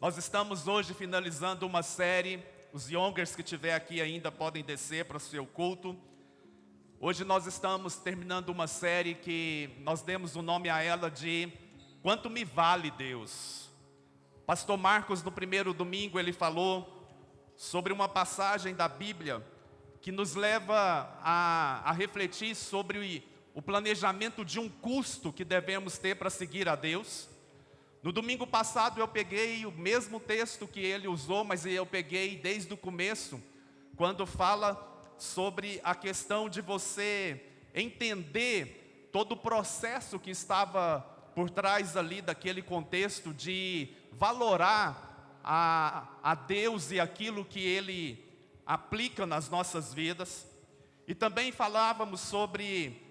Nós estamos hoje finalizando uma série. Os youngers que estiver aqui ainda podem descer para o seu culto. Hoje nós estamos terminando uma série que nós demos o nome a ela de Quanto Me Vale Deus. Pastor Marcos, no primeiro domingo, ele falou sobre uma passagem da Bíblia que nos leva a refletir sobre o planejamento de um custo que devemos ter para seguir a Deus. No domingo passado eu peguei o mesmo texto que ele usou, mas eu peguei desde o começo, quando fala sobre a questão de você entender todo o processo que estava por trás ali daquele contexto de valorar a Deus e aquilo que Ele aplica nas nossas vidas. E também falávamos sobre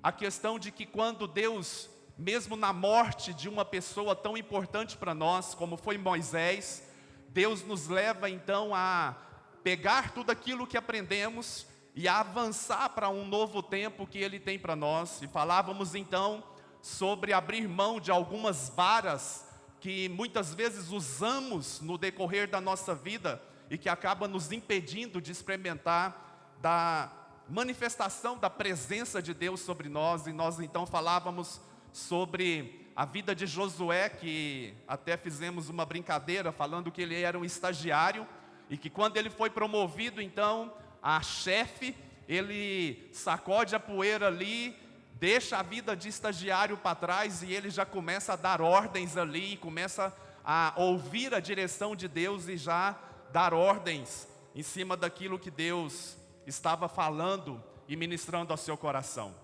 a questão de que quando Deus, mesmo na morte de uma pessoa tão importante para nós, como foi Moisés, Deus nos leva então a pegar tudo aquilo que aprendemos e a avançar para um novo tempo que Ele tem para nós. E falávamos então sobre abrir mão de algumas varas que muitas vezes usamos no decorrer da nossa vida e que acaba nos impedindo de experimentar da manifestação da presença de Deus sobre nós. E nós então falávamos sobre a vida de Josué, que até fizemos uma brincadeira falando que ele era um estagiário e que quando ele foi promovido então a chefe, ele sacode a poeira ali, deixa a vida de estagiário para trás e ele já começa a dar ordens ali, começa a ouvir a direção de Deus e já dar ordens em cima daquilo que Deus estava falando e ministrando ao seu coração.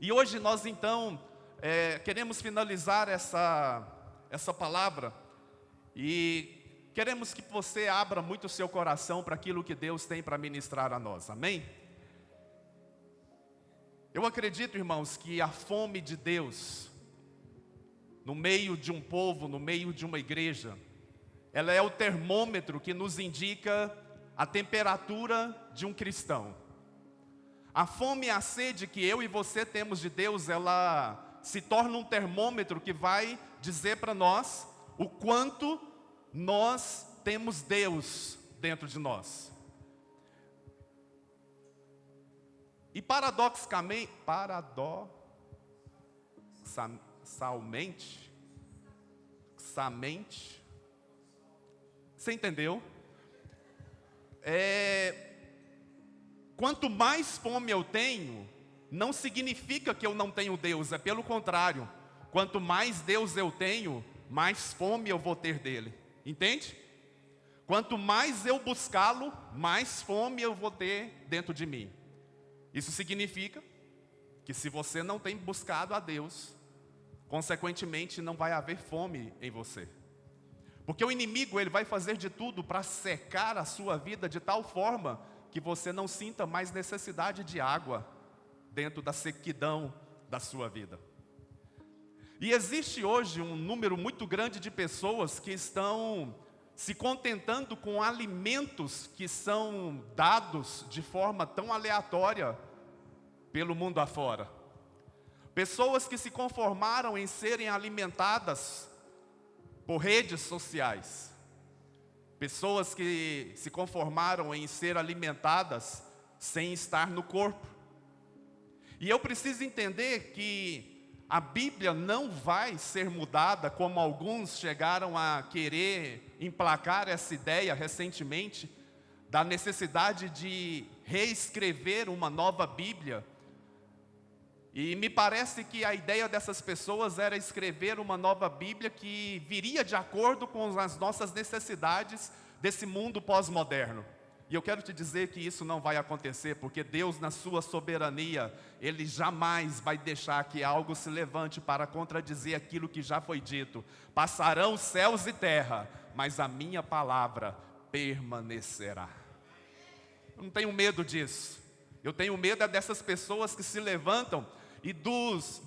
E hoje nós então queremos finalizar essa palavra e queremos que você abra muito o seu coração para aquilo que Deus tem para ministrar a nós, amém? Eu acredito, irmãos, que a fome de Deus, no meio de um povo, no meio de uma igreja, ela é o termômetro que nos indica a temperatura de um cristão. A fome e a sede que eu e você temos de Deus, ela se torna um termômetro que vai dizer para nós o quanto nós temos Deus dentro de nós. E paradoxalmente, você entendeu? Quanto mais fome eu tenho, não significa que eu não tenho Deus, é pelo contrário. Quanto mais Deus eu tenho, mais fome eu vou ter dele, entende? Quanto mais eu buscá-lo, mais fome eu vou ter dentro de mim. Isso significa que se você não tem buscado a Deus, consequentemente não vai haver fome em você. Porque o inimigo ele vai fazer de tudo para secar a sua vida de tal forma que você não sinta mais necessidade de água dentro da sequidão da sua vida. E existe hoje um número muito grande de pessoas que estão se contentando com alimentos que são dados de forma tão aleatória pelo mundo afora. Pessoas que se conformaram em serem alimentadas por redes sociais. Pessoas que se conformaram em ser alimentadas sem estar no corpo. E eu preciso entender que a Bíblia não vai ser mudada, como alguns chegaram a querer emplacar essa ideia recentemente, da necessidade de reescrever uma nova Bíblia. E me parece que a ideia dessas pessoas era escrever uma nova Bíblia que viria de acordo com as nossas necessidades desse mundo pós-moderno. E eu quero te dizer que isso não vai acontecer, porque Deus, na sua soberania, Ele jamais vai deixar que algo se levante para contradizer aquilo que já foi dito. Passarão céus e terra, mas a minha palavra permanecerá. Eu não tenho medo disso. Eu tenho medo dessas pessoas que se levantam e dos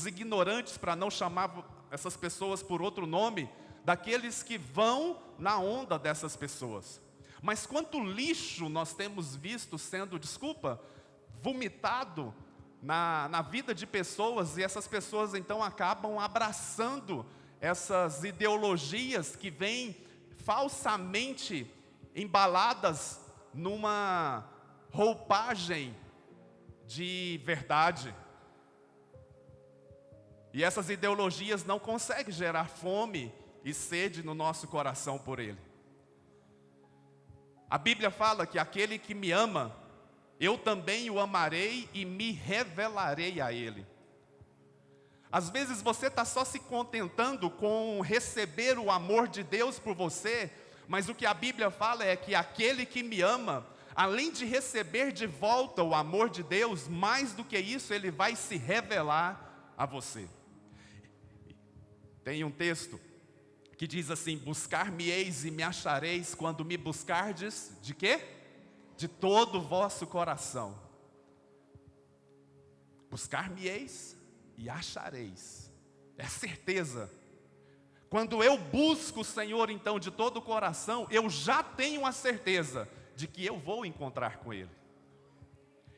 ignorantes, para não chamar essas pessoas por outro nome, daqueles que vão na onda dessas pessoas. Mas quanto lixo nós temos visto sendo, vomitado na vida de pessoas, e essas pessoas então acabam abraçando essas ideologias que vêm falsamente embaladas numa roupagem de verdade. E essas ideologias não conseguem gerar fome e sede no nosso coração por Ele. A Bíblia fala que aquele que me ama, eu também o amarei e me revelarei a Ele. Às vezes você está só se contentando com receber o amor de Deus por você, mas o que a Bíblia fala é que aquele que me ama, além de receber de volta o amor de Deus, mais do que isso, Ele vai se revelar a você. Tem um texto que diz assim: buscar-me-eis e me achareis quando me buscardes, de quê? De todo o vosso coração. Buscar-me-eis e achareis. É certeza. Quando eu busco o Senhor, então, de todo o coração, eu já tenho a certeza de que eu vou encontrar com Ele.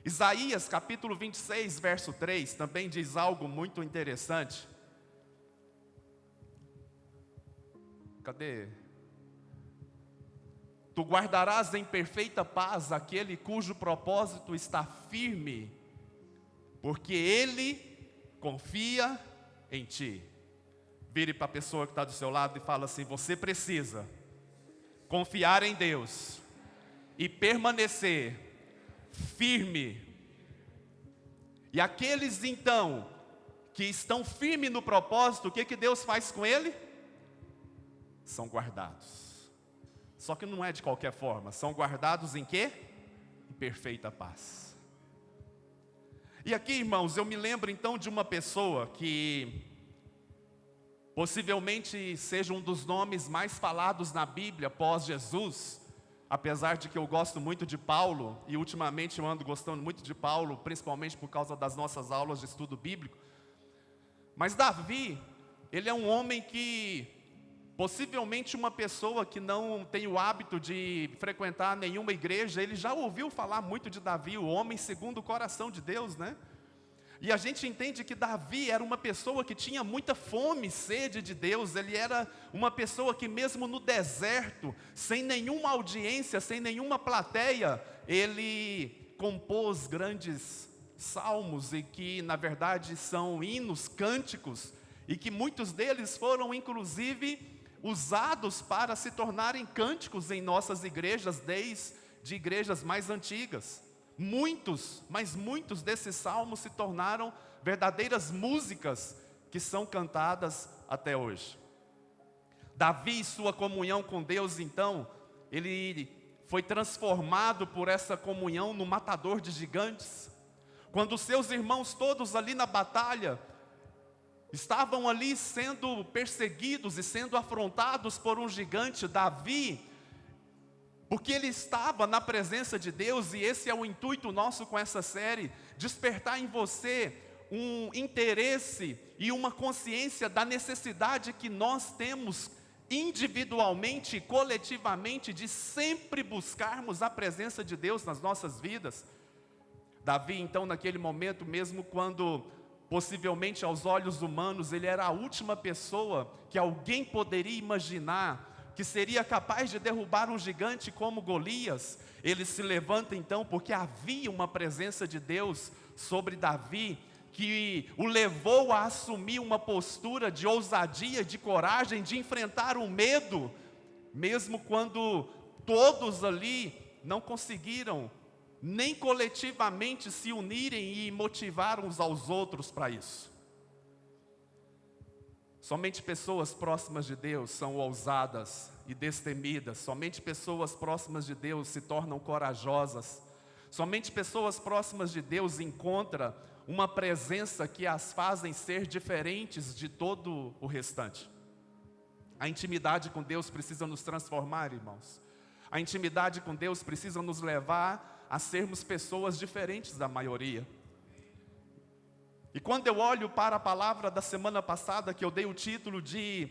Isaías capítulo 26, verso 3, também diz algo muito interessante. Cadê? Tu guardarás em perfeita paz aquele cujo propósito está firme, porque ele confia em ti. Vire para a pessoa que está do seu lado e fala assim: você precisa confiar em Deus e permanecer firme. E aqueles então que estão firmes no propósito, o que Deus faz com ele? São guardados. Só que não é de qualquer forma. São guardados em quê? Em perfeita paz. E aqui, irmãos, eu me lembro então de uma pessoa que possivelmente seja um dos nomes mais falados na Bíblia pós Jesus, apesar de que eu gosto muito de Paulo, e ultimamente eu ando gostando muito de Paulo, principalmente por causa das nossas aulas de estudo bíblico. Mas Davi, ele é um homem que, possivelmente uma pessoa que não tem o hábito de frequentar nenhuma igreja, ele já ouviu falar muito de Davi, o homem segundo o coração de Deus, né? E a gente entende que Davi era uma pessoa que tinha muita fome e sede de Deus. Ele era uma pessoa que mesmo no deserto, sem nenhuma audiência, sem nenhuma plateia, ele compôs grandes salmos, e que na verdade são hinos, cânticos, e que muitos deles foram inclusive usados para se tornarem cânticos em nossas igrejas, desde igrejas mais antigas. Muitos, mas muitos desses salmos se tornaram verdadeiras músicas que são cantadas até hoje. Davi e sua comunhão com Deus, então, ele foi transformado por essa comunhão no matador de gigantes. Quando seus irmãos todos ali na batalha estavam ali sendo perseguidos e sendo afrontados por um gigante, Davi, porque ele estava na presença de Deus, e esse é o intuito nosso com essa série, despertar em você um interesse e uma consciência da necessidade que nós temos individualmente e coletivamente de sempre buscarmos a presença de Deus nas nossas vidas. Davi, então, naquele momento, mesmo quando possivelmente aos olhos humanos ele era a última pessoa que alguém poderia imaginar que seria capaz de derrubar um gigante como Golias, ele se levanta então, porque havia uma presença de Deus sobre Davi, que o levou a assumir uma postura de ousadia, de coragem, de enfrentar o medo, mesmo quando todos ali não conseguiram nem coletivamente se unirem e motivar uns aos outros para isso. Somente pessoas próximas de Deus são ousadas e destemidas. Somente pessoas próximas de Deus se tornam corajosas. Somente pessoas próximas de Deus encontram uma presença que as fazem ser diferentes de todo o restante. A intimidade com Deus precisa nos transformar, irmãos. A intimidade com Deus precisa nos levar a sermos pessoas diferentes da maioria. E quando eu olho para a palavra da semana passada, que eu dei o título de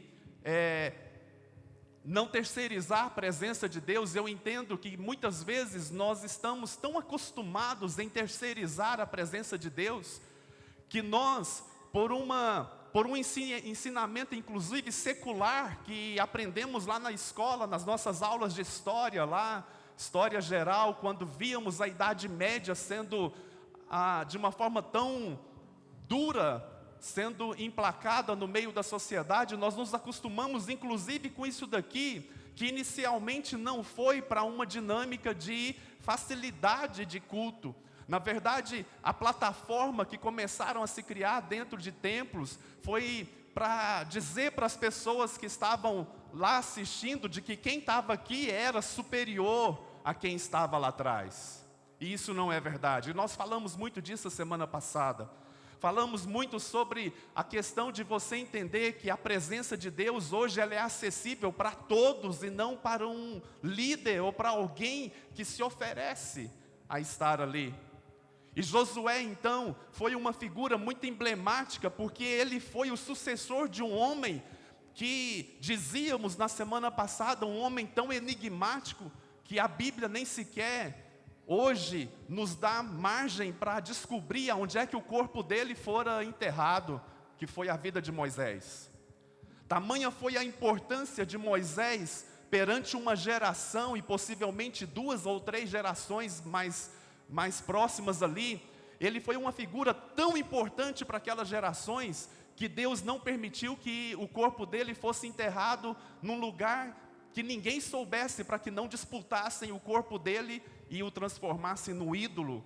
não terceirizar a presença de Deus, eu entendo que muitas vezes nós estamos tão acostumados em terceirizar a presença de Deus, que nós, por por um ensinamento, inclusive secular, que aprendemos lá na escola, nas nossas aulas de história, lá, história geral, quando víamos a Idade Média sendo, de uma forma tão dura, sendo implacada no meio da sociedade, nós nos acostumamos, inclusive, com isso daqui, que inicialmente não foi para uma dinâmica de facilidade de culto. Na verdade, a plataforma que começaram a se criar dentro de templos foi para dizer para as pessoas que estavam lá assistindo de que quem estava aqui era superior a quem estava lá atrás. E isso não é verdade. E nós falamos muito disso a semana passada. Falamos muito sobre a questão de você entender que a presença de Deus hoje ela é acessível para todos e não para um líder ou para alguém que se oferece a estar ali. E Josué, então, foi uma figura muito emblemática, porque ele foi o sucessor de um homem que, dizíamos na semana passada, um homem tão enigmático, que a Bíblia nem sequer, hoje, nos dá margem para descobrir onde é que o corpo dele fora enterrado, que foi a vida de Moisés. Tamanha foi a importância de Moisés perante uma geração, e possivelmente 2 ou 3 gerações mais próximas ali. Ele foi uma figura tão importante para aquelas gerações, que Deus não permitiu que o corpo dele fosse enterrado num lugar que ninguém soubesse, para que não disputassem o corpo dele e o transformassem no ídolo.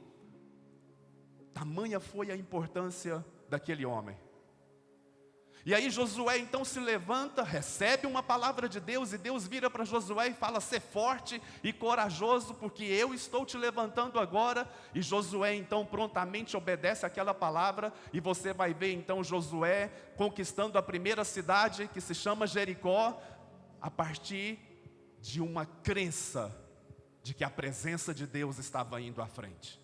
Tamanha foi a importância daquele homem. E aí Josué então se levanta, recebe uma palavra de Deus, e Deus vira para Josué e fala: "Sê forte e corajoso, porque eu estou te levantando agora." E Josué então prontamente obedece aquela palavra, e você vai ver então Josué conquistando a primeira cidade, que se chama Jericó, a partir de uma crença de que a presença de Deus estava indo à frente.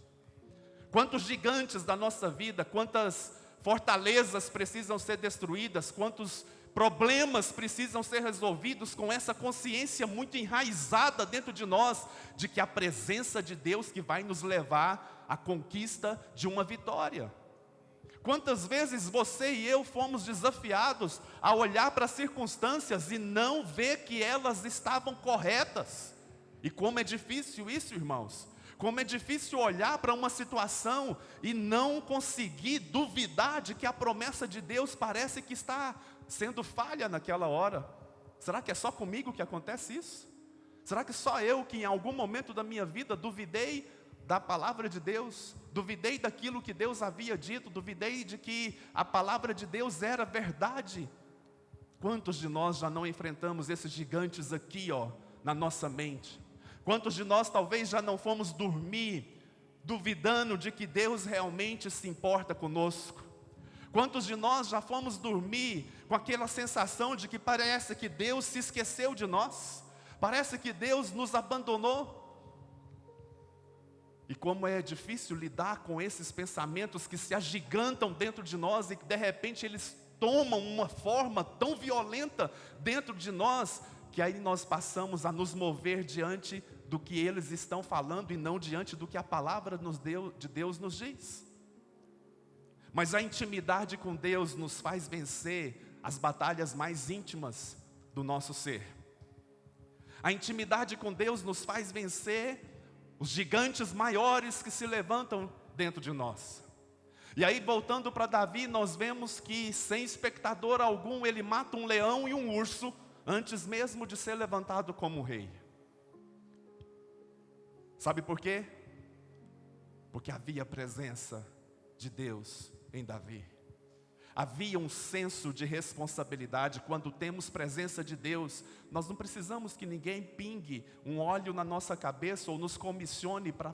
Quantos gigantes da nossa vida, quantas fortalezas precisam ser destruídas, quantos problemas precisam ser resolvidos com essa consciência muito enraizada dentro de nós, de que a presença de Deus que vai nos levar à conquista de uma vitória. Quantas vezes você e eu fomos desafiados a olhar para as circunstâncias e não ver que elas estavam corretas. E como é difícil isso, irmãos. Como é difícil olhar para uma situação e não conseguir duvidar de que a promessa de Deus parece que está sendo falha naquela hora. Será que é só comigo que acontece isso? Será que só eu que em algum momento da minha vida duvidei da palavra de Deus? Duvidei daquilo que Deus havia dito? Duvidei de que a palavra de Deus era verdade? Quantos de nós já não enfrentamos esses gigantes aqui, na nossa mente? Quantos de nós talvez já não fomos dormir duvidando de que Deus realmente se importa conosco? Quantos de nós já fomos dormir com aquela sensação de que parece que Deus se esqueceu de nós? Parece que Deus nos abandonou? E como é difícil lidar com esses pensamentos que se agigantam dentro de nós e que de repente eles tomam uma forma tão violenta dentro de nós, que aí nós passamos a nos mover diante do que eles estão falando e não diante do que a palavra de Deus nos diz. Mas a intimidade com Deus nos faz vencer as batalhas mais íntimas do nosso ser. A intimidade com Deus nos faz vencer os gigantes maiores que se levantam dentro de nós. E aí, voltando para Davi, nós vemos que sem espectador algum ele mata um leão e um urso antes mesmo de ser levantado como rei. Sabe por quê? Porque havia a presença de Deus em Davi. Havia um senso de responsabilidade. Quando temos presença de Deus, nós não precisamos que ninguém pingue um óleo na nossa cabeça ou nos comissione para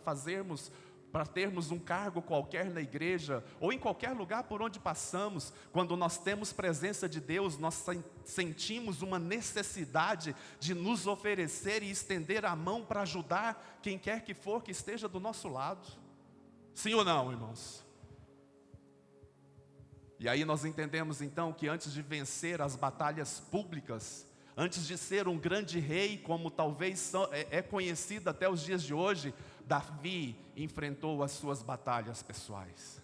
termos um cargo qualquer na igreja ou em qualquer lugar por onde passamos. Quando nós temos presença de Deus, nós sentimos uma necessidade de nos oferecer e estender a mão para ajudar quem quer que for que esteja do nosso lado. Sim ou não, irmãos? E aí nós entendemos então que antes de vencer as batalhas públicas, antes de ser um grande rei, como talvez é conhecido até os dias de hoje, Davi enfrentou as suas batalhas pessoais.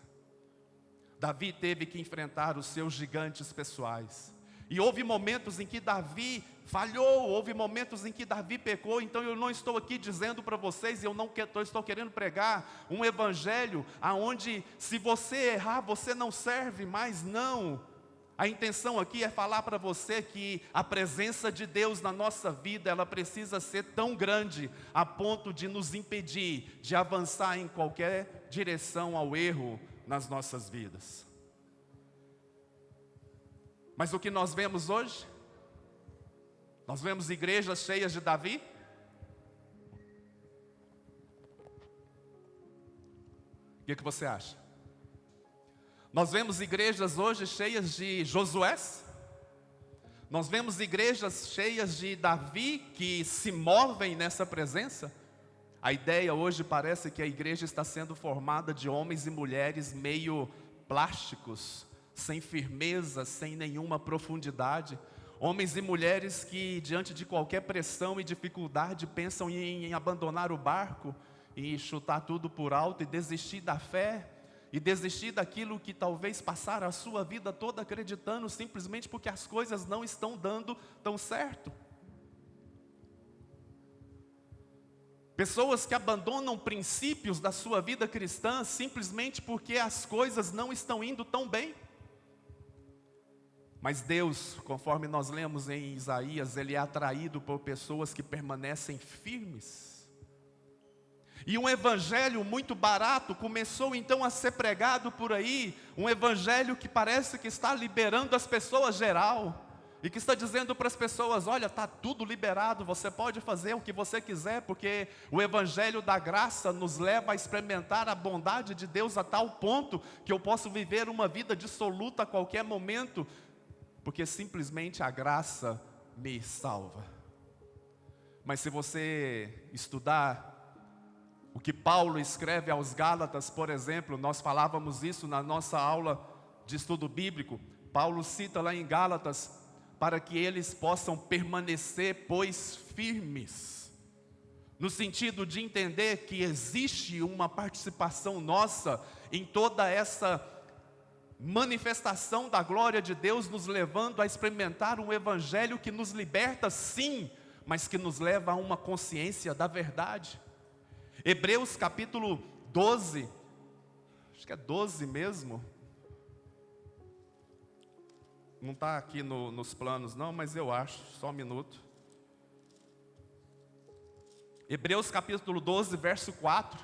Davi teve que enfrentar os seus gigantes pessoais. E houve momentos em que Davi falhou, houve momentos em que Davi pecou. Então eu não estou aqui dizendo para vocês, eu não estou querendo pregar um evangelho aonde se você errar, você não serve mais, não. A intenção aqui é falar para você que a presença de Deus na nossa vida, ela precisa ser tão grande a ponto de nos impedir de avançar em qualquer direção ao erro nas nossas vidas. Mas o que nós vemos hoje? Nós vemos igrejas cheias de Davi? O que você acha? Nós vemos igrejas hoje cheias de Josués? Nós vemos igrejas cheias de Davi que se movem nessa presença? A ideia hoje parece que a igreja está sendo formada de homens e mulheres meio plásticos, sem firmeza, sem nenhuma profundidade. Homens e mulheres que diante de qualquer pressão e dificuldade pensam em abandonar o barco e chutar tudo por alto e desistir da fé e desistir daquilo que talvez passaram a sua vida toda acreditando simplesmente porque as coisas não estão dando tão certo. Pessoas que abandonam princípios da sua vida cristã simplesmente porque as coisas não estão indo tão bem. Mas Deus, conforme nós lemos em Isaías, Ele é atraído por pessoas que permanecem firmes. E um evangelho muito barato começou então a ser pregado por aí, um evangelho que parece que está liberando as pessoas geral, e que está dizendo para as pessoas, olha, está tudo liberado, você pode fazer o que você quiser, porque o evangelho da graça nos leva a experimentar a bondade de Deus a tal ponto, que eu posso viver uma vida dissoluta a qualquer momento, porque simplesmente a graça me salva. Mas se você estudar o que Paulo escreve aos Gálatas, por exemplo, nós falávamos isso na nossa aula de estudo bíblico. Paulo cita lá em Gálatas, para que eles possam permanecer, pois, firmes. No sentido de entender que existe uma participação nossa em toda essa manifestação da glória de Deus, nos levando a experimentar um evangelho que nos liberta, sim, mas que nos leva a uma consciência da verdade. Hebreus capítulo 12, acho que é 12 mesmo, não está aqui nos planos não, mas eu acho, só um minuto. Hebreus capítulo 12, verso 4,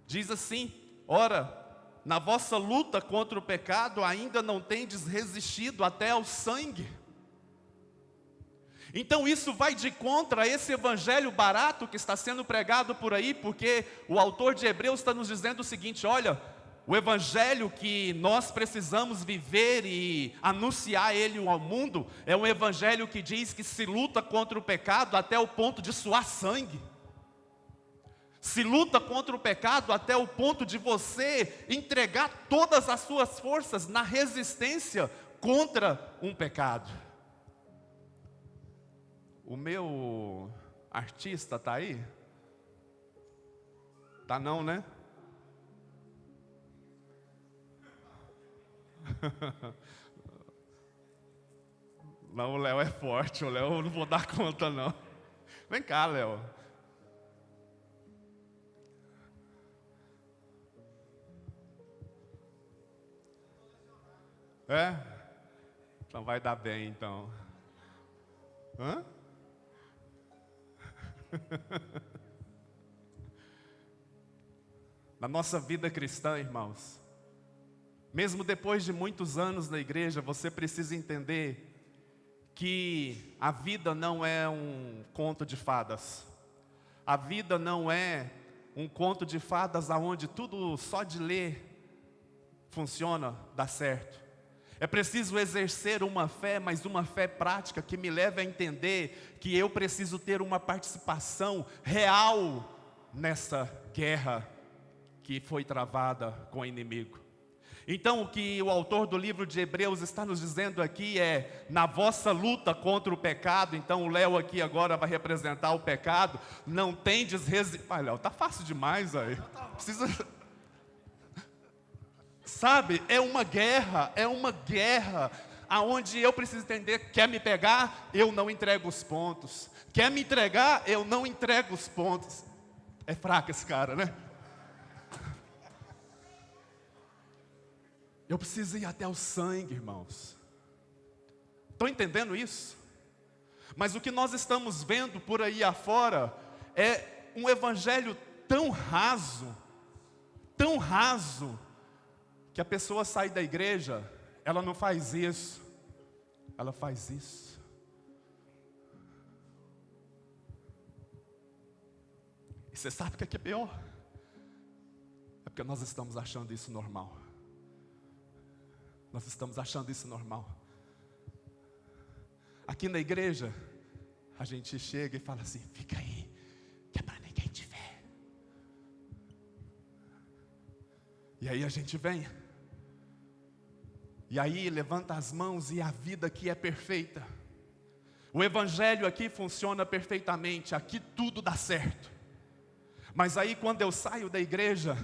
diz assim, ora, na vossa luta contra o pecado ainda não tendes resistido até ao sangue. Então isso vai de contra esse evangelho barato que está sendo pregado por aí, porque o autor de Hebreus está nos dizendo o seguinte, olha, o evangelho que nós precisamos viver e anunciar ele ao mundo, é um evangelho que diz que se luta contra o pecado até o ponto de suar sangue. Se luta contra o pecado até o ponto de você entregar todas as suas forças na resistência contra um pecado. O meu artista está aí? Tá não, né? Não, o Léo é forte, o Léo eu não vou dar conta não. Vem cá, Léo. É? Então vai dar bem então. Hã? Na nossa vida cristã, irmãos, mesmo depois de muitos anos na igreja, você precisa entender que a vida não é um conto de fadas. A vida não é um conto de fadas aonde tudo só de ler funciona, dá certo. É preciso exercer uma fé, mas uma fé prática que me leve a entender que eu preciso ter uma participação real nessa guerra que foi travada com o inimigo. Então o que o autor do livro de Hebreus está nos dizendo aqui é, na vossa luta contra o pecado, então o Léo aqui agora vai representar o pecado, não tendes resistência. Léo, tá fácil demais aí. Precisa... Sabe, é uma guerra, aonde eu preciso entender, quer me pegar, eu não entrego os pontos. Quer me entregar, eu não entrego os pontos. É fraco esse cara, né? Eu preciso ir até o sangue, irmãos. Estão entendendo isso? Mas o que nós estamos vendo por aí afora é um evangelho tão raso, que a pessoa sai da igreja, ela não faz isso, ela faz isso. E você sabe o que é pior? É porque nós estamos achando isso normal. Nós estamos achando isso normal. Aqui na igreja, a gente chega e fala assim: fica aí, que é para ninguém te ver. E aí a gente vem. E aí levanta as mãos e a vida aqui é perfeita. O evangelho aqui funciona perfeitamente, aqui tudo dá certo. Mas aí quando eu saio da igreja,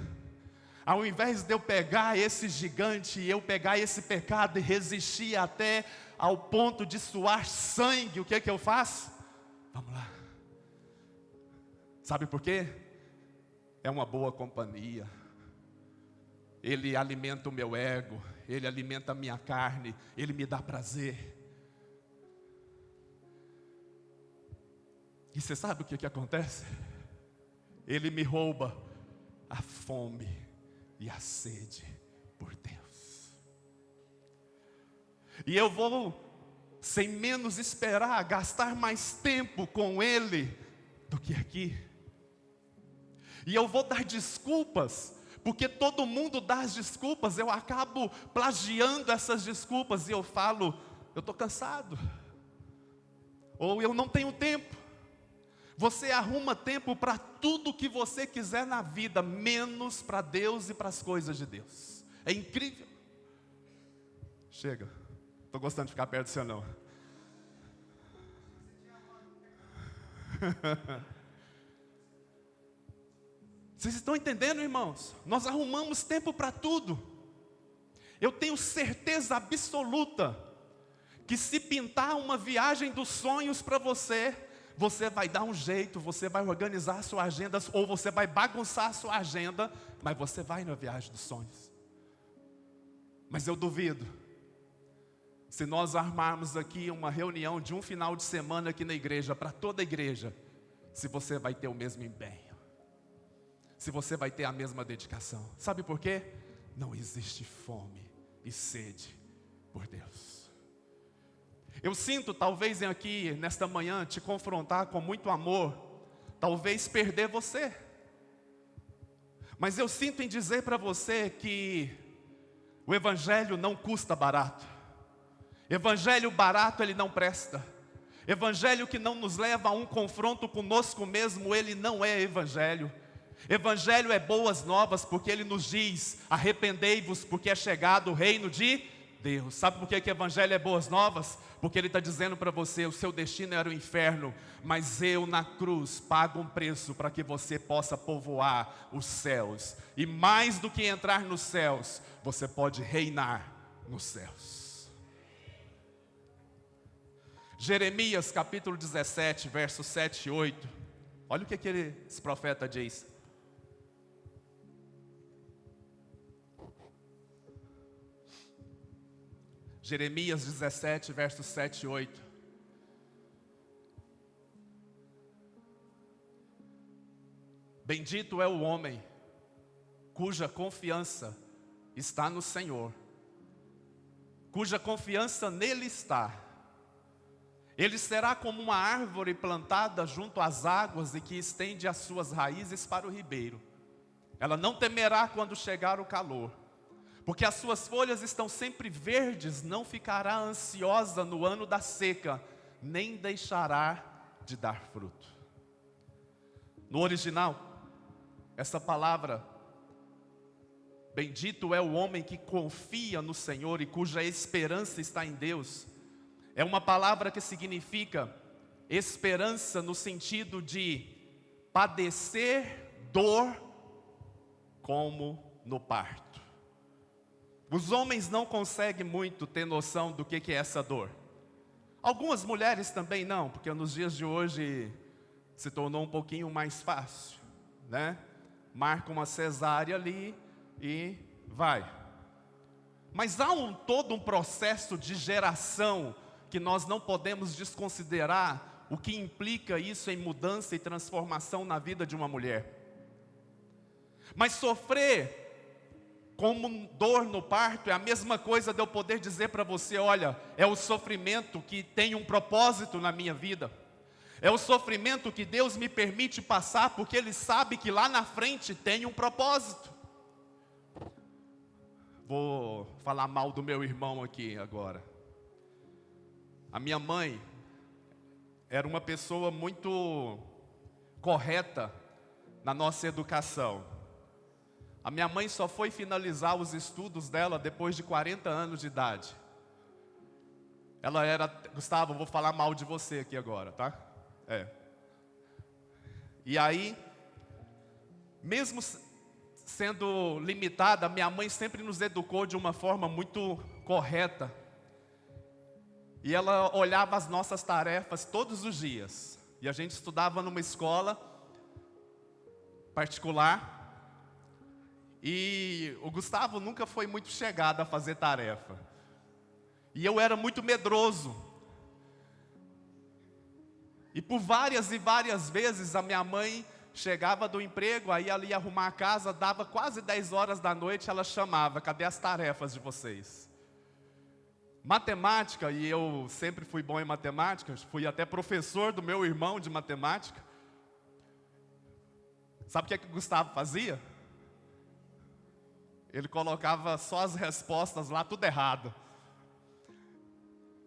ao invés de eu pegar esse gigante, eu pegar esse pecado e resistir até ao ponto de suar sangue, o que é que eu faço? Vamos lá. Sabe por quê? É uma boa companhia. Ele alimenta o meu ego, ele alimenta a minha carne, ele me dá prazer. E você sabe o que acontece? Ele me rouba a fome e a sede por Deus. E eu vou, sem menos esperar, gastar mais tempo com Ele do que aqui. E eu vou dar desculpas, porque todo mundo dá as desculpas, eu acabo plagiando essas desculpas e eu falo: eu estou cansado, ou eu não tenho tempo. Você arruma tempo para tudo que você quiser na vida, menos para Deus e para as coisas de Deus. É incrível. Chega, estou gostando de ficar perto do seu não. Vocês estão entendendo, irmãos? Nós arrumamos tempo para tudo. Eu tenho certeza absoluta que se pintar uma viagem dos sonhos para você, você vai dar um jeito, você vai organizar a sua agenda, ou você vai bagunçar a sua agenda, mas você vai na viagem dos sonhos. Mas eu duvido, se nós armarmos aqui uma reunião de um final de semana aqui na igreja, para toda a igreja, se você vai ter o mesmo empenho, se você vai ter a mesma dedicação. Sabe por quê? Não existe fome e sede por Deus. Eu sinto, talvez aqui, nesta manhã, te confrontar com muito amor, talvez perder você. Mas eu sinto em dizer para você que o evangelho não custa barato. Evangelho barato, ele não presta. Evangelho que não nos leva a um confronto conosco mesmo, ele não é evangelho. Evangelho é boas novas, porque ele nos diz: arrependei-vos, porque é chegado o reino de Deus. Sabe por que evangelho é boas novas? Porque ele está dizendo para você: o seu destino era o inferno, mas eu na cruz pago um preço para que você possa povoar os céus. E mais do que entrar nos céus, você pode reinar nos céus. Jeremias capítulo 17, versos 7 e 8. Olha o que esse profeta diz. Jeremias 17, versos 7 e 8. Bendito é o homem cuja confiança está no Senhor, cuja confiança nele está. Ele será como uma árvore plantada junto às águas e que estende as suas raízes para o ribeiro. Ela não temerá quando chegar o calor, porque as suas folhas estão sempre verdes, não ficará ansiosa no ano da seca, nem deixará de dar fruto. No original, essa palavra, bendito é o homem que confia no Senhor e cuja esperança está em Deus, é uma palavra que significa esperança no sentido de padecer dor como no parto. Os homens não conseguem muito ter noção do que é essa dor. Algumas mulheres também não, porque nos dias de hoje se tornou um pouquinho mais fácil, né? Marca uma cesárea ali e vai. Mas há todo um processo de geração que nós não podemos desconsiderar o que implica isso em mudança e transformação na vida de uma mulher. Mas sofrer como dor no parto é a mesma coisa de eu poder dizer para você, olha, é o sofrimento que tem um propósito na minha vida. É o sofrimento que Deus me permite passar, porque Ele sabe que lá na frente tem um propósito. Vou falar mal do meu irmão aqui agora. A minha mãe era uma pessoa muito correta na nossa educação. A minha mãe só foi finalizar os estudos dela depois de 40 anos de idade. Ela era... Gustavo, vou falar mal de você aqui agora, tá? E aí, mesmo sendo limitada, minha mãe sempre nos educou de uma forma muito correta. E ela olhava as nossas tarefas todos os dias. E a gente estudava numa escola particular. E o Gustavo nunca foi muito chegado a fazer tarefa. E eu era muito medroso. E por várias e várias vezes a minha mãe chegava do emprego, aí ela ia arrumar a casa, dava quase 10 horas da noite, ela chamava, cadê as tarefas de vocês? Matemática, e eu sempre fui bom em matemática, fui até professor do meu irmão de matemática. Sabe o que o Gustavo fazia? Ele colocava só as respostas lá, tudo errado.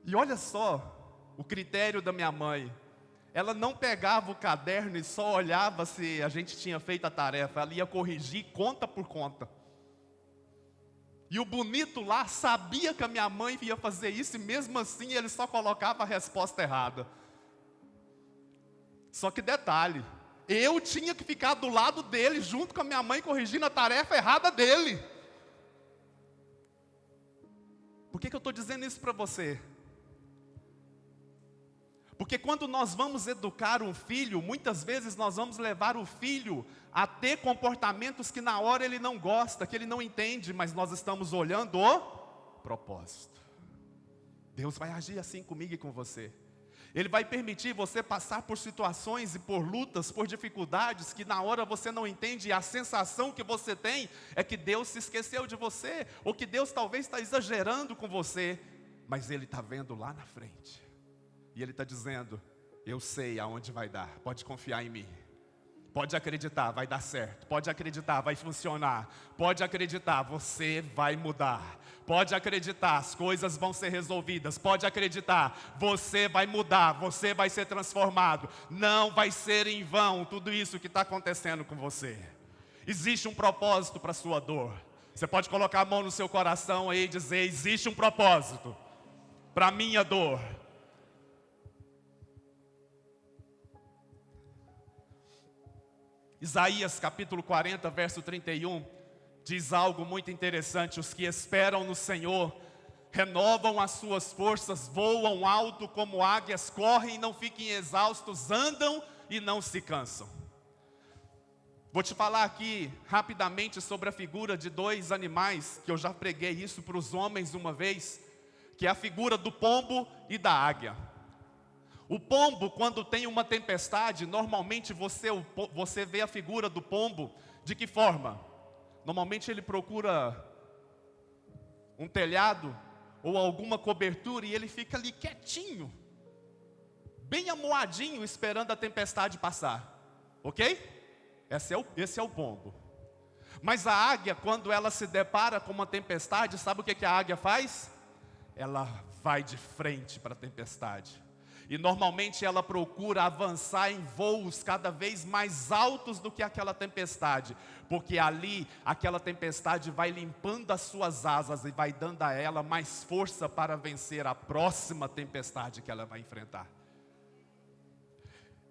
E olha só o critério da minha mãe. Ela não pegava o caderno e só olhava se a gente tinha feito a tarefa. Ela ia corrigir conta por conta. E o bonito lá sabia que a minha mãe ia fazer isso, e mesmo assim ele só colocava a resposta errada. Só que detalhe, eu tinha que ficar do lado dele, junto com a minha mãe, corrigindo a tarefa errada dele. Por que eu estou dizendo isso para você? Porque quando nós vamos educar um filho, muitas vezes nós vamos levar o filho a ter comportamentos que na hora ele não gosta, que ele não entende, mas nós estamos olhando o propósito. Deus vai agir assim comigo e com você. Ele vai permitir você passar por situações e por lutas, por dificuldades que na hora você não entende, e a sensação que você tem é que Deus se esqueceu de você, ou que Deus talvez está exagerando com você, mas Ele está vendo lá na frente. E Ele está dizendo, eu sei aonde vai dar, pode confiar em mim. Pode acreditar, vai dar certo. Pode acreditar, vai funcionar. Pode acreditar, você vai mudar. Pode acreditar, as coisas vão ser resolvidas. Pode acreditar, você vai mudar, você vai ser transformado. Não vai ser em vão tudo isso que está acontecendo com você. Existe um propósito para a sua dor. Você pode colocar a mão no seu coração aí e dizer, existe um propósito para a minha dor. Isaías capítulo 40, verso 31, diz algo muito interessante. Os que esperam no Senhor renovam as suas forças, voam alto como águias, correm e não fiquem exaustos, andam e não se cansam. Vou te falar aqui rapidamente sobre a figura de dois animais, que eu já preguei isso para os homens uma vez, que é a figura do pombo e da águia. O pombo, quando tem uma tempestade, normalmente você vê a figura do pombo de que forma? Normalmente ele procura um telhado ou alguma cobertura e ele fica ali quietinho, bem amuadinho, esperando a tempestade passar. Ok? Esse é o pombo. Mas a águia, quando ela se depara com uma tempestade, sabe o que a águia faz? Ela vai de frente para a tempestade. E normalmente ela procura avançar em voos cada vez mais altos do que aquela tempestade. Porque ali, aquela tempestade vai limpando as suas asas e vai dando a ela mais força para vencer a próxima tempestade que ela vai enfrentar.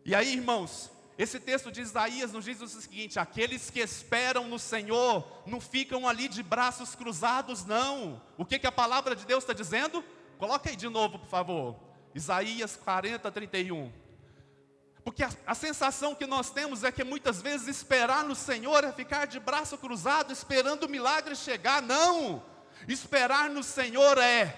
E aí, irmãos, Esse texto de Isaías nos diz o seguinte: aqueles que esperam no Senhor não ficam ali de braços cruzados, não. O que a palavra de Deus está dizendo? Coloca aí de novo, por favor. Isaías 40, 31. Porque a sensação que nós temos é que muitas vezes esperar no Senhor é ficar de braço cruzado, esperando o milagre chegar. Não! Esperar no Senhor é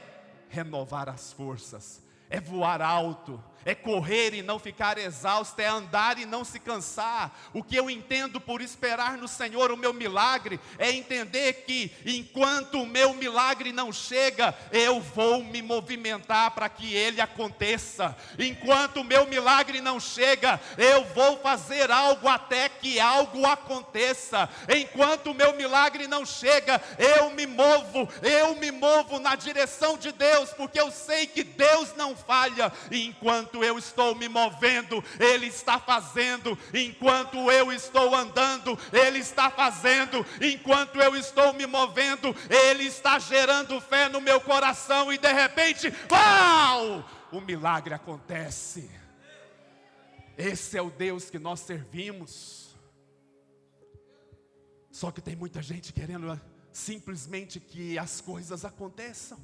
renovar as forças, é voar alto, é correr e não ficar exausto, é andar e não se cansar. O que eu entendo por esperar no Senhor o meu milagre, é entender que enquanto o meu milagre não chega, eu vou me movimentar para que ele aconteça. Enquanto o meu milagre não chega, eu vou fazer algo até que algo aconteça. Enquanto o meu milagre não chega, eu me movo na direção de Deus, porque eu sei que Deus não falha. E enquanto eu estou me movendo, Ele está fazendo. Enquanto eu estou andando, Ele está fazendo. Enquanto eu estou me movendo, Ele está gerando fé no meu coração. E de repente, uau! O milagre acontece. Esse é o Deus que nós servimos. Só que tem muita gente querendo simplesmente que as coisas aconteçam.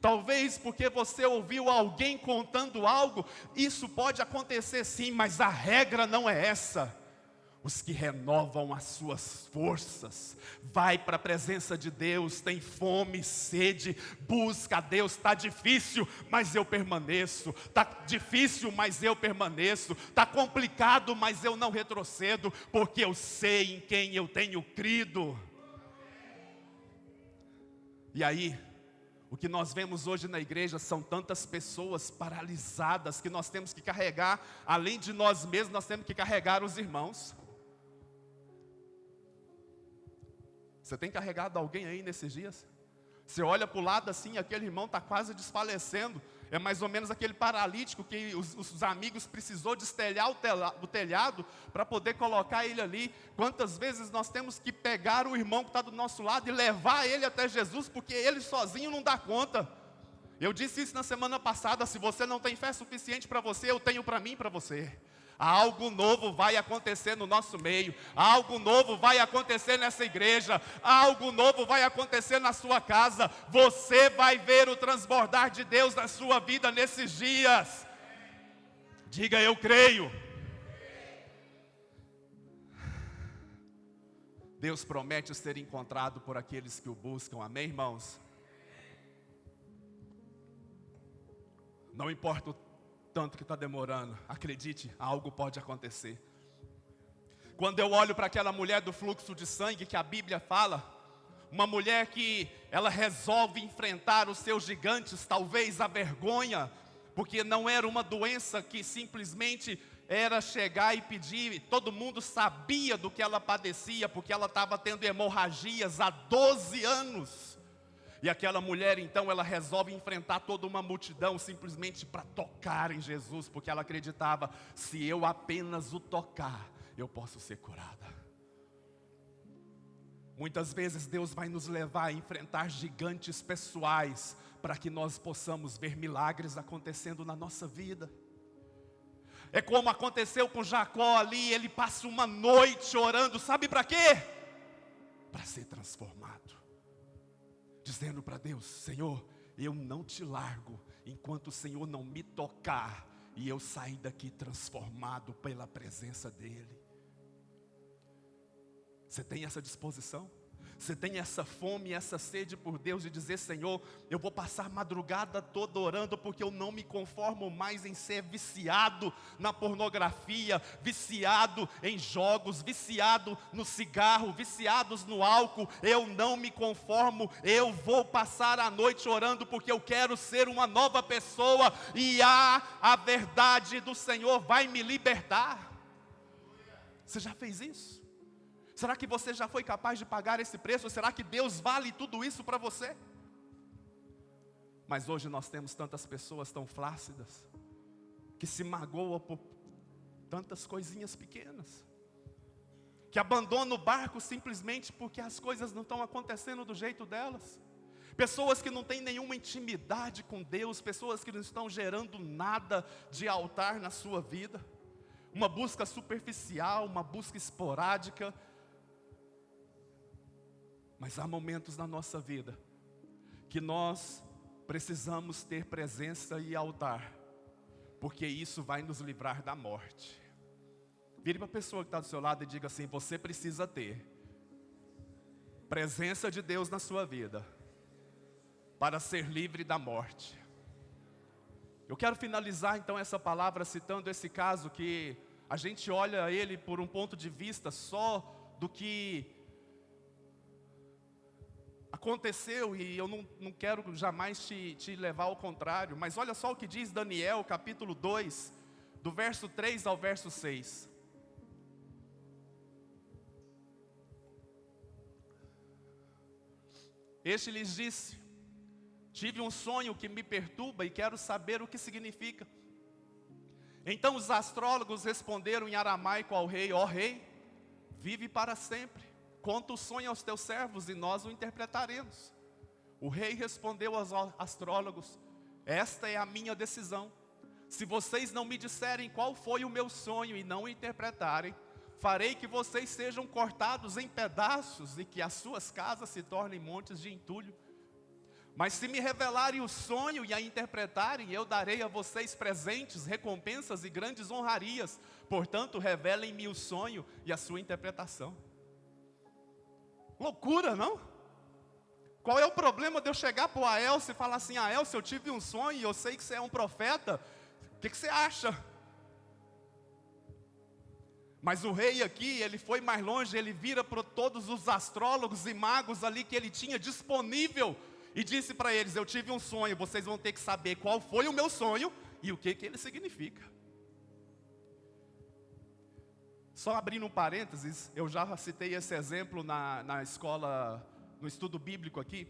Talvez porque você ouviu alguém contando algo, isso pode acontecer sim, mas a regra não é essa. Os que renovam as suas forças, vai para a presença de Deus, tem fome, sede, busca a Deus. Está difícil, mas eu permaneço. Está difícil, mas eu permaneço. Está complicado, mas eu não retrocedo, porque eu sei em quem eu tenho crido. E aí, o que nós vemos hoje na igreja são tantas pessoas paralisadas que nós temos que carregar, além de nós mesmos, nós temos que carregar os irmãos. Você tem carregado alguém aí nesses dias? Você olha para o lado assim, aquele irmão está quase desfalecendo. É mais ou menos aquele paralítico que os amigos precisou destelhar o telhado para poder colocar ele ali. Quantas vezes nós temos que pegar o irmão que está do nosso lado e levar ele até Jesus, porque ele sozinho não dá conta. Eu disse isso na semana passada: se você não tem fé suficiente para você, eu tenho para mim e para você. Algo novo vai acontecer no nosso meio, algo novo vai acontecer nessa igreja, algo novo vai acontecer na sua casa. Você vai ver o transbordar de Deus na sua vida nesses dias. Diga: eu creio. Deus promete ser encontrado por aqueles que o buscam, amém, irmãos? Não importa o tanto que está demorando, acredite, algo pode acontecer. Quando eu olho para aquela mulher do fluxo de sangue que a Bíblia fala, uma mulher que ela resolve enfrentar os seus gigantes, talvez a vergonha, porque não era uma doença que simplesmente era chegar e pedir. Todo mundo sabia do que ela padecia, porque ela estava tendo hemorragias há 12 anos. E aquela mulher então, ela resolve enfrentar toda uma multidão simplesmente para tocar em Jesus, porque ela acreditava: se eu apenas o tocar, eu posso ser curada. Muitas vezes Deus vai nos levar a enfrentar gigantes pessoais, para que nós possamos ver milagres acontecendo na nossa vida. É como aconteceu com Jacó ali, ele passa uma noite orando, sabe para quê? Para ser transformado. Dizendo para Deus: Senhor, eu não te largo enquanto o Senhor não me tocar e eu sair daqui transformado pela presença dEle. Você tem essa disposição? Você tem essa fome, essa sede por Deus de dizer: Senhor, eu vou passar a madrugada toda orando, porque eu não me conformo mais em ser viciado na pornografia, viciado em jogos, viciado no cigarro, viciados no álcool. Eu não me conformo, eu vou passar a noite orando, porque eu quero ser uma nova pessoa, e a verdade do Senhor vai me libertar. Você já fez isso? Será que você já foi capaz de pagar esse preço? Será que Deus vale tudo isso para você? Mas hoje nós temos tantas pessoas tão flácidas, que se magoam por tantas coisinhas pequenas, que abandonam o barco simplesmente porque as coisas não estão acontecendo do jeito delas. Pessoas que não têm nenhuma intimidade com Deus, pessoas que não estão gerando nada de altar na sua vida. uma busca superficial, uma busca esporádica. Mas há momentos na nossa vida que nós precisamos ter presença e altar, porque isso vai nos livrar da morte. Vire para a pessoa que está do seu lado e diga assim: você precisa ter presença de Deus na sua vida para ser livre da morte. Eu quero finalizar então essa palavra citando esse caso que a gente olha ele por um ponto de vista só do que aconteceu, e eu não quero jamais te levar ao contrário, mas olha só o que diz Daniel, capítulo 2, do verso 3 ao verso 6. Este lhes disse: tive um sonho que me perturba e quero saber o que significa. Então os astrólogos responderam em aramaico ao rei: ó rei, vive para sempre. Conta o sonho aos teus servos e nós o interpretaremos. O rei respondeu aos astrólogos: esta é a minha decisão. Se vocês não me disserem qual foi o meu sonho e não o interpretarem, farei que vocês sejam cortados em pedaços e que as suas casas se tornem montes de entulho. Mas se me revelarem o sonho e a interpretarem, eu darei a vocês presentes, recompensas e grandes honrarias. Portanto, revelem-me o sonho e a sua interpretação. Loucura, não? Qual é o problema de eu chegar para o Aelcio e falar assim: Aelcio, eu tive um sonho e eu sei que você é um profeta, o que você acha? Mas o rei aqui, ele foi mais longe, ele vira para todos os astrólogos e magos ali que ele tinha disponível e disse para eles: eu tive um sonho, vocês vão ter que saber qual foi o meu sonho e o que ele significa. Só abrindo um parênteses, eu já citei esse exemplo na escola, no estudo bíblico aqui.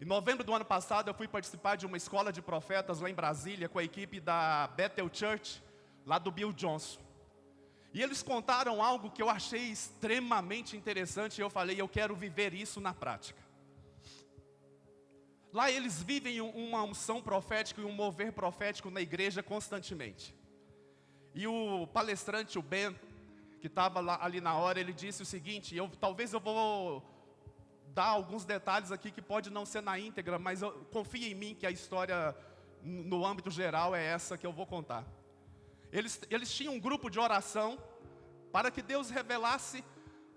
Em novembro do ano passado eu fui participar de uma escola de profetas lá em Brasília com a equipe da Bethel Church, lá do Bill Johnson. E eles contaram algo que eu achei extremamente interessante e eu falei: eu quero viver isso na prática. Lá eles vivem uma unção profética e um mover profético na igreja constantemente. E o palestrante, o Ben, que estava ali na hora, ele disse o seguinte: talvez eu vou dar alguns detalhes aqui que pode não ser na íntegra, mas confia em mim que a história no âmbito geral é essa que eu vou contar. Eles tinham um grupo de oração para que Deus revelasse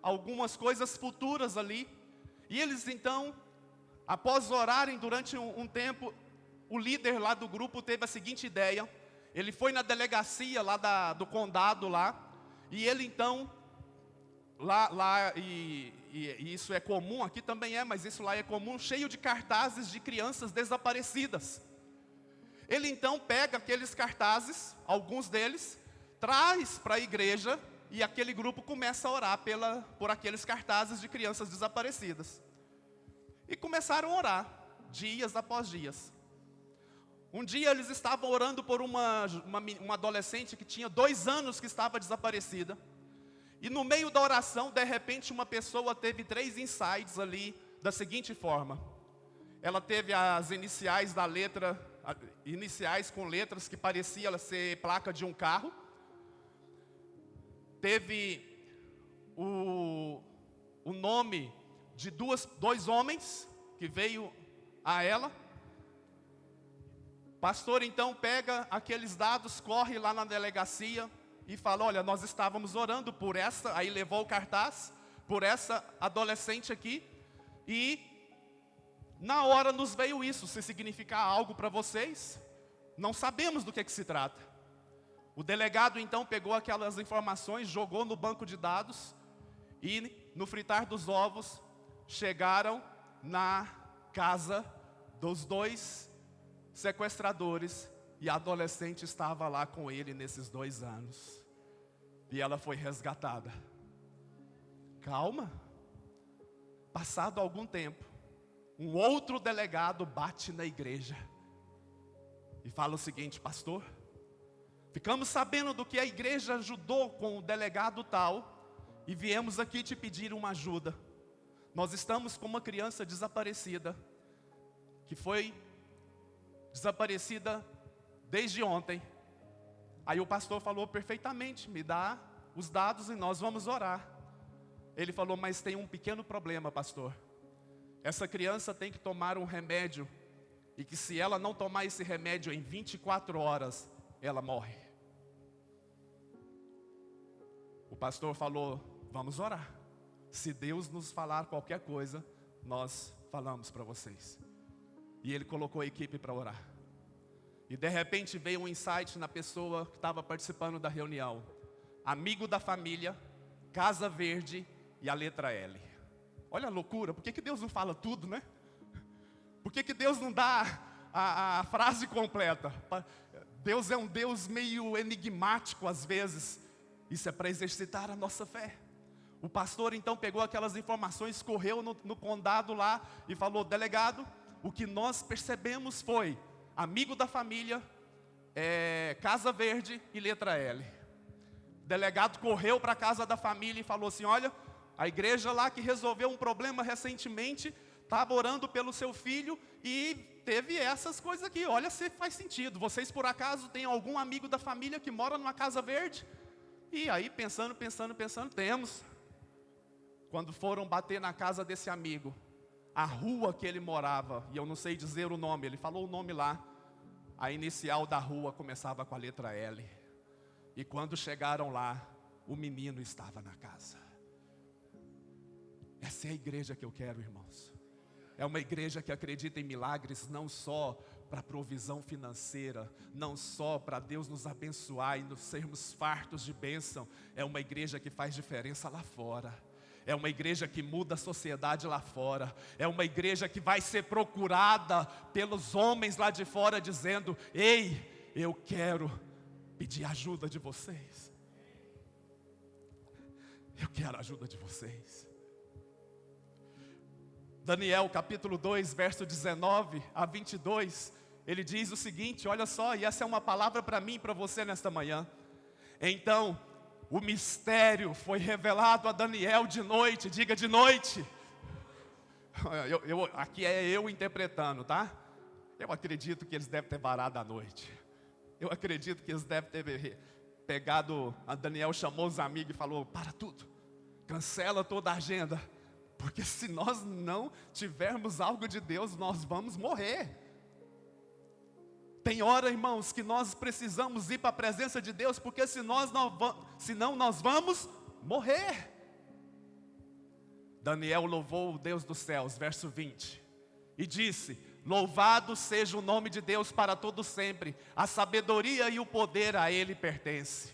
algumas coisas futuras ali. E eles então, após orarem durante um tempo, o líder lá do grupo teve a seguinte ideia. Ele foi na delegacia lá do condado lá, e ele então, e isso é comum, aqui também é, mas isso lá é comum, cheio de cartazes de crianças desaparecidas. Ele então pega aqueles cartazes, alguns deles, traz para a igreja, e aquele grupo começa a orar por aqueles cartazes de crianças desaparecidas. E começaram a orar, dias após dias. Um dia eles estavam orando por uma adolescente que tinha 2 anos que estava desaparecida. E no meio da oração, de repente, uma pessoa teve 3 insights ali, da seguinte forma. Ela teve as iniciais da letra, iniciais com letras que parecia ser placa de um carro. Teve o nome de 2 homens que veio a ela. O pastor então pega aqueles dados, corre lá na delegacia e fala: olha, nós estávamos orando por essa, aí levou o cartaz, por essa adolescente aqui, e na hora nos veio isso. Se significar algo para vocês, não sabemos do que se trata. O delegado então pegou aquelas informações, jogou no banco de dados, e no fritar dos ovos, chegaram na casa dos 2 sequestradores, e a adolescente estava lá com ele nesses 2 anos. E ela foi resgatada. Calma. Passado algum tempo, um outro delegado bate na igreja e fala o seguinte: pastor, ficamos sabendo do que a igreja ajudou com o delegado tal, e viemos aqui te pedir uma ajuda. Nós estamos com uma criança desaparecida, que foi desaparecida desde ontem. Aí o pastor falou perfeitamente, me dá os dados e nós vamos orar. Ele falou, mas tem um pequeno problema, pastor. Essa criança tem que tomar um remédio, e que se ela não tomar esse remédio em 24 horas, ela morre. O pastor falou, vamos orar. Se Deus nos falar qualquer coisa, nós falamos para vocês. E ele colocou a equipe para orar. E de repente veio um insight na pessoa que estava participando da reunião. Amigo da família, Casa Verde e a letra L. Olha a loucura, por que Deus não fala tudo, né? Por que Deus não dá a frase completa? Deus é um Deus meio enigmático às vezes. Isso é para exercitar a nossa fé. O pastor então pegou aquelas informações, correu no condado lá e falou, delegado, o que nós percebemos foi, amigo da família, Casa Verde e letra L. O delegado correu para a casa da família e falou assim, olha, a igreja lá que resolveu um problema recentemente, estava orando pelo seu filho e teve essas coisas aqui, olha se faz sentido. Vocês por acaso têm algum amigo da família que mora numa Casa Verde? E aí pensando, temos. Quando foram bater na casa desse amigo, a rua que ele morava, e eu não sei dizer o nome, ele falou o nome lá, a inicial da rua começava com a letra L. E quando chegaram lá, o menino estava na casa. Essa é a igreja que eu quero, irmãos. É uma igreja que acredita em milagres, não só para provisão financeira, não só para Deus nos abençoar e nos sermos fartos de bênção. É uma igreja que faz diferença lá fora. É uma igreja que muda a sociedade lá fora. É uma igreja que vai ser procurada pelos homens lá de fora dizendo, ei, eu quero pedir ajuda de vocês. Eu quero a ajuda de vocês. Daniel capítulo 2, verso 19 a 22, ele diz o seguinte, olha só, e essa é uma palavra para mim e para você nesta manhã. Então, o mistério foi revelado a Daniel de noite, diga de noite. Aqui é eu interpretando, tá? Eu acredito que eles devem ter varado à noite. Eu acredito que eles devem ter pegado, a Daniel chamou os amigos e falou, para tudo, cancela toda a agenda. Porque se nós não tivermos algo de Deus, nós vamos morrer. Tem hora, irmãos, que nós precisamos ir para a presença de Deus, porque senão nós vamos morrer. Daniel louvou o Deus dos céus, verso 20, e disse, louvado seja o nome de Deus para todo sempre, a sabedoria e o poder a Ele pertence.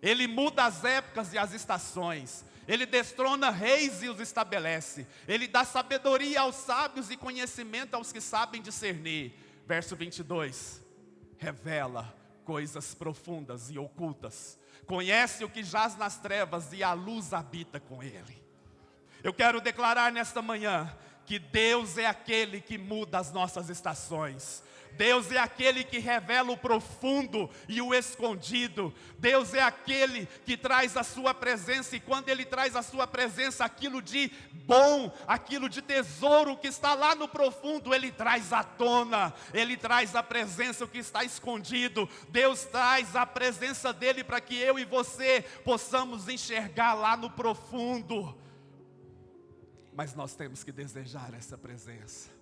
Ele muda as épocas e as estações. Ele destrona reis e os estabelece. Ele dá sabedoria aos sábios e conhecimento aos que sabem discernir. Verso 22. Revela coisas profundas e ocultas. Conhece o que jaz nas trevas e a luz habita com ele. Eu quero declarar nesta manhã que Deus é aquele que muda as nossas estações. Deus é aquele que revela o profundo e o escondido. Deus é aquele que traz a sua presença. E quando Ele traz a sua presença, aquilo de bom, aquilo de tesouro que está lá no profundo, Ele traz à tona. Ele traz a presença, o que está escondido. Deus traz a presença dEle para que eu e você possamos enxergar lá no profundo. Mas nós temos que desejar essa presença.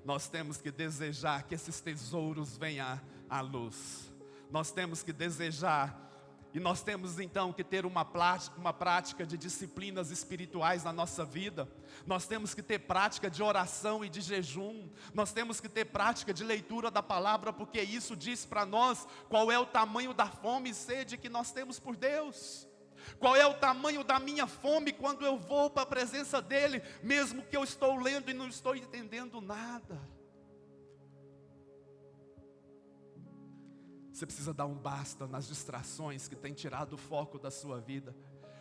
Nós temos que desejar que esses tesouros venham à luz. Nós temos que desejar, e nós temos então que ter uma prática de disciplinas espirituais na nossa vida. Nós temos que ter prática de oração e de jejum. Nós temos que ter prática de leitura da palavra, porque isso diz para nós qual é o tamanho da fome e sede que nós temos por Deus. Qual é o tamanho da minha fome quando eu vou para a presença dEle, mesmo que eu estou lendo e não estou entendendo nada. Você precisa dar um basta nas distrações que tem tirado o foco da sua vida.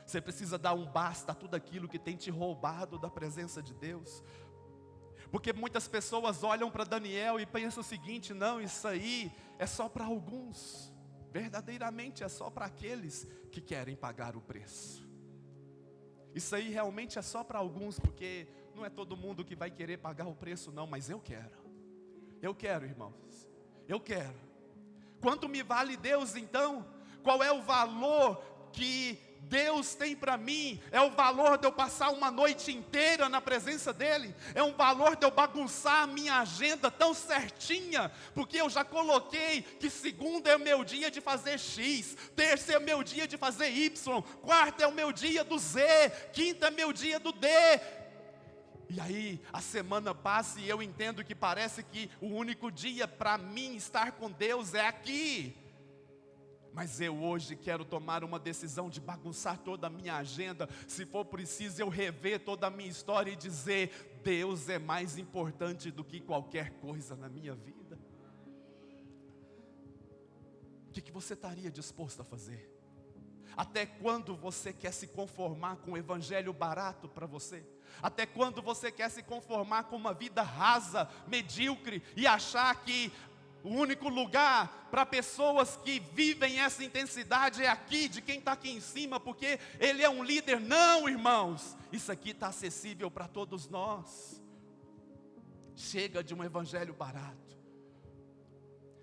Você precisa dar um basta a tudo aquilo que tem te roubado da presença de Deus. Porque muitas pessoas olham para Daniel e pensam o seguinte, não, isso aí é só para alguns. Verdadeiramente é só para aqueles que querem pagar o preço. Isso aí realmente é só para alguns, porque não é todo mundo que vai querer pagar o preço não, mas eu quero. Eu quero, irmãos, eu quero. Quanto me vale Deus então? Qual é o valor que Deus tem para mim? É o valor de eu passar uma noite inteira na presença dEle. É um valor de eu bagunçar a minha agenda tão certinha, porque eu já coloquei que segunda é o meu dia de fazer X, terça é o meu dia de fazer Y, quarta é o meu dia do Z, quinta é meu dia do D. E aí a semana passa e eu entendo que parece que o único dia para mim estar com Deus é aqui. Mas eu hoje quero tomar uma decisão de bagunçar toda a minha agenda. Se for preciso eu rever toda a minha história e dizer: Deus é mais importante do que qualquer coisa na minha vida. O que você estaria disposto a fazer? Até quando você quer se conformar com o evangelho barato para você? Até quando você quer se conformar com uma vida rasa, medíocre, e achar que o único lugar para pessoas que vivem essa intensidade é aqui, de quem está aqui em cima, porque ele é um líder? Não, irmãos, isso aqui está acessível para todos nós. Chega de um evangelho barato.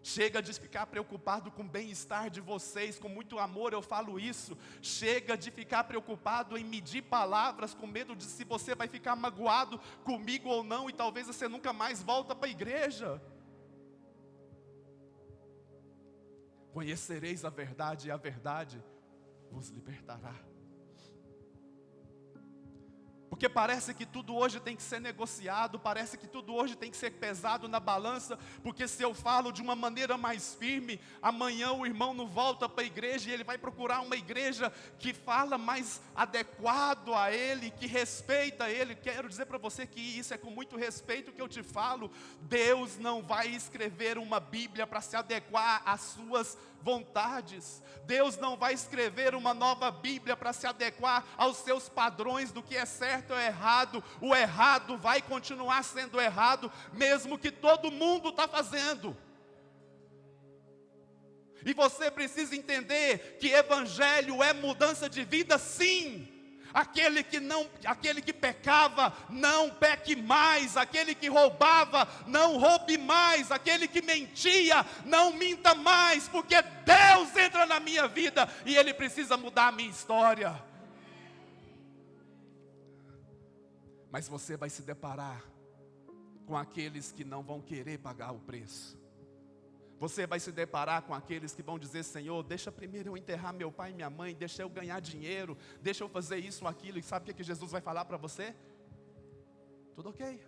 Chega de ficar preocupado com o bem-estar de vocês, com muito amor eu falo isso. Chega de ficar preocupado em medir palavras, com medo de se você vai ficar magoado comigo ou não, e talvez você nunca mais volta para a igreja. Conhecereis a verdade e a verdade vos libertará. Porque parece que tudo hoje tem que ser negociado, parece que tudo hoje tem que ser pesado na balança, porque se eu falo de uma maneira mais firme, amanhã o irmão não volta para a igreja e ele vai procurar uma igreja que fala mais adequado a ele, que respeita ele. Quero dizer para você que isso é com muito respeito que eu te falo. Deus não vai escrever uma Bíblia para se adequar às suas vontades. Deus não vai escrever uma nova Bíblia para se adequar aos seus padrões do que é certo ou errado. O errado vai continuar sendo errado, mesmo que todo mundo está fazendo. E você precisa entender que evangelho é mudança de vida, sim. Aquele que pecava, não peque mais. Aquele que roubava, não roube mais. Aquele que mentia, não minta mais. Porque Deus entra na minha vida e Ele precisa mudar a minha história. Mas você vai se deparar com aqueles que não vão querer pagar o preço. Você vai se deparar com aqueles que vão dizer: Senhor, deixa primeiro eu enterrar meu pai e minha mãe, deixa eu ganhar dinheiro, deixa eu fazer isso ou aquilo. E sabe o que Jesus vai falar para você? Tudo ok,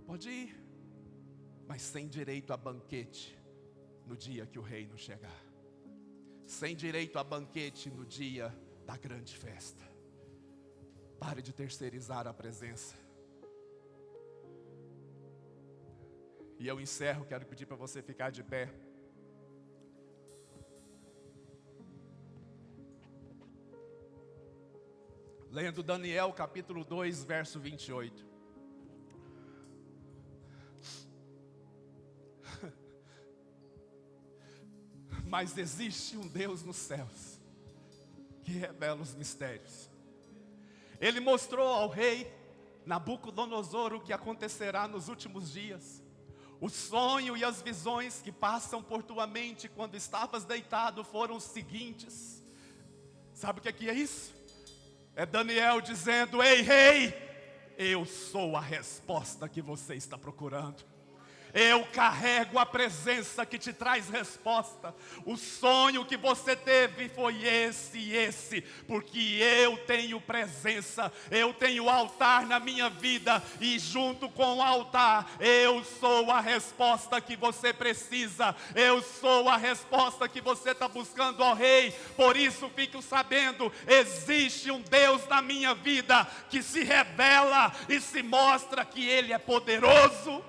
pode ir, mas sem direito a banquete no dia que o reino chegar. Sem direito a banquete no dia da grande festa. Pare de terceirizar a presença. E eu encerro, quero pedir para você ficar de pé. Lendo Daniel capítulo 2, verso 28. Mas existe um Deus nos céus que revela os mistérios. Ele mostrou ao rei Nabucodonosor o que acontecerá nos últimos dias. O sonho e as visões que passam por tua mente quando estavas deitado foram os seguintes. Sabe o que é isso? É Daniel dizendo: ei rei, eu sou a resposta que você está procurando. Eu carrego a presença que te traz resposta. O sonho que você teve foi esse e esse, porque eu tenho presença, eu tenho altar na minha vida, e junto com o altar, eu sou a resposta que você precisa. Eu sou a resposta que você está buscando, ó rei. Por isso fique sabendo, existe um Deus na minha vida, que se revela e se mostra que Ele é poderoso.